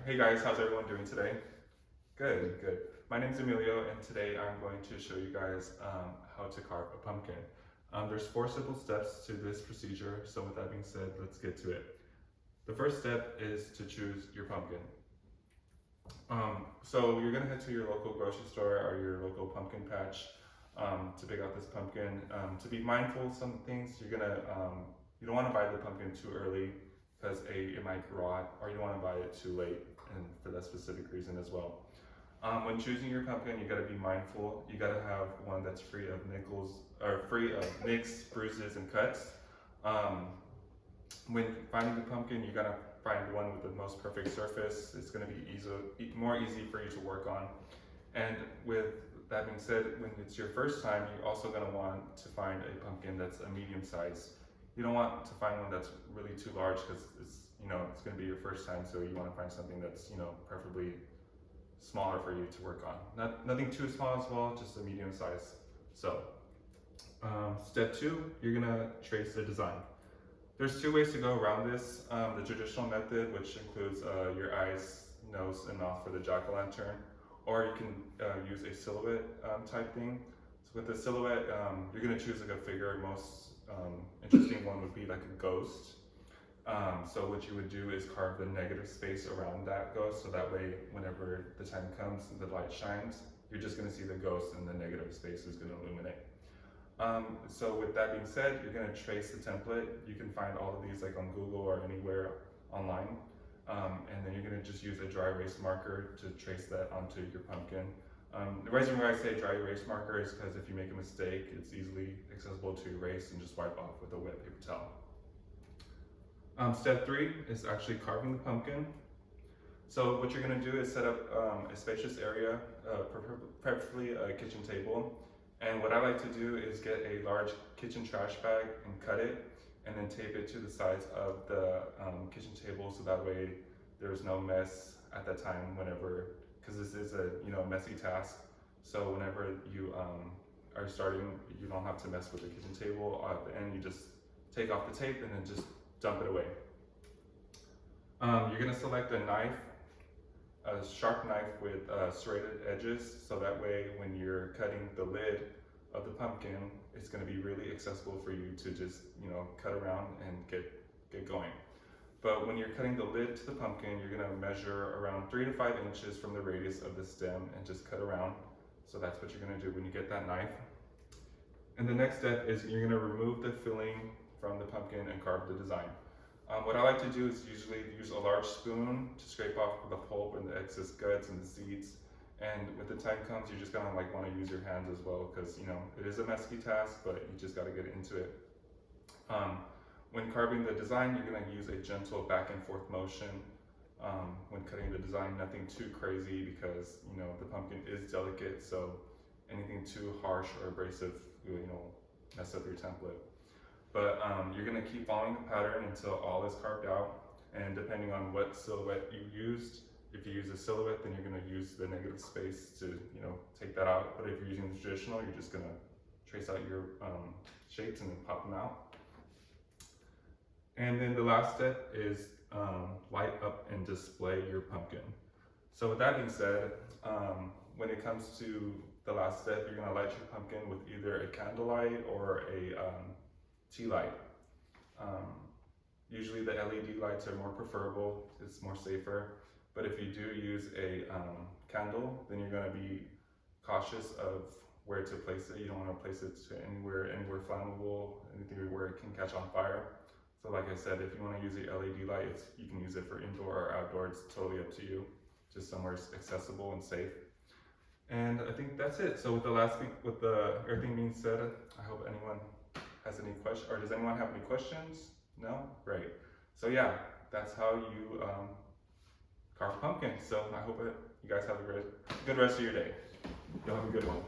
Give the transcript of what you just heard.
Hey guys, how's everyone doing today? Good, good. My name's Emilio, and today I'm going to show you guys how to carve a pumpkin. There's 4 simple steps to this procedure, so with that being said, let's get to it. The first step is to choose your pumpkin. So you're gonna head to your local grocery store or your local pumpkin patch to pick out this pumpkin. To be mindful of some things, you don't want to buy the pumpkin too early because it might rot, or you don't want to buy it too late, and for that specific reason as well. When choosing your pumpkin, you got to be mindful. You got to have one that's free of nicks, bruises, and cuts. When finding the pumpkin, you got to find one with the most perfect surface. It's going to be more easy for you to work on. And with that being said, when it's your first time, you're also going to want to find a pumpkin that's a medium size. You don't want to find one that's really too large because it's going to be your first time, so you want to find something that's preferably smaller for you to work on. Nothing too small as well, just a medium size. So step 2, you're gonna trace the design. There's 2 ways to go around this. The traditional method, which includes your eyes, nose, and mouth for the jack-o'-lantern, or you can use a silhouette type thing. So with the silhouette, you're gonna choose like a figure. Most interesting one would be like a ghost. So what you would do is carve the negative space around that ghost, so that way whenever the time comes and the light shines, you're just going to see the ghost and the negative space is going to illuminate. So with that being said, you're going to trace the template. You can find all of these like on Google or anywhere online, and then you're going to just use a dry erase marker to trace that onto your pumpkin. The reason why I say dry erase marker is because if you make a mistake, it's easily accessible to erase and just wipe off with a wet paper towel. Step 3 is actually carving the pumpkin. So what you're going to do is set up a spacious area, preferably a kitchen table. And what I like to do is get a large kitchen trash bag and cut it, and then tape it to the sides of the kitchen table, so that way there's no mess at that time because this is a messy task. So whenever you are starting, you don't have to mess with the kitchen table. At the end, you just take off the tape and then just dump it away. You're going to select a knife, a sharp knife with serrated edges, so that way when you're cutting the lid of the pumpkin, it's going to be really accessible for you to just cut around and get going. But when you're cutting the lid to the pumpkin, you're going to measure around 3 to 5 inches from the radius of the stem and just cut around. So that's what you're going to do when you get that knife. And the next step is you're going to remove the filling from the pumpkin and carve the design. What I like to do is usually use a large spoon to scrape off the pulp and the excess guts and the seeds. And when the time comes, you're just gonna want to use your hands as well, because it is a messy task, but you just got to get into it. When carving the design, you're gonna use a gentle back and forth motion. When cutting the design, nothing too crazy, because the pumpkin is delicate, so anything too harsh or abrasive will mess up your template. But you're going to keep following the pattern until all is carved out, and depending on what silhouette you used, if you use a silhouette, then you're going to use the negative space to take that out. But if you're using the traditional, you're just going to trace out your shapes and then pop them out. And then the last step is light up and display your pumpkin. So with that being said, when it comes to the last step, you're going to light your pumpkin with either a candlelight or a tea light. Usually the LED lights are more preferable, it's more safer, but if you do use a candle, then you're going to be cautious of where to place it. You don't want to place it to anywhere flammable, anything where it can catch on fire. So like I said, if you want to use the LED light, you can use it for indoor or outdoor, it's totally up to you, just somewhere accessible and safe. And I think that's it. So with everything being said, I hope anyone has any questions, or does anyone have any questions? No? Great. So yeah, that's how you carve pumpkin. So I hope you guys have a good rest of your day. Y'all have a good one.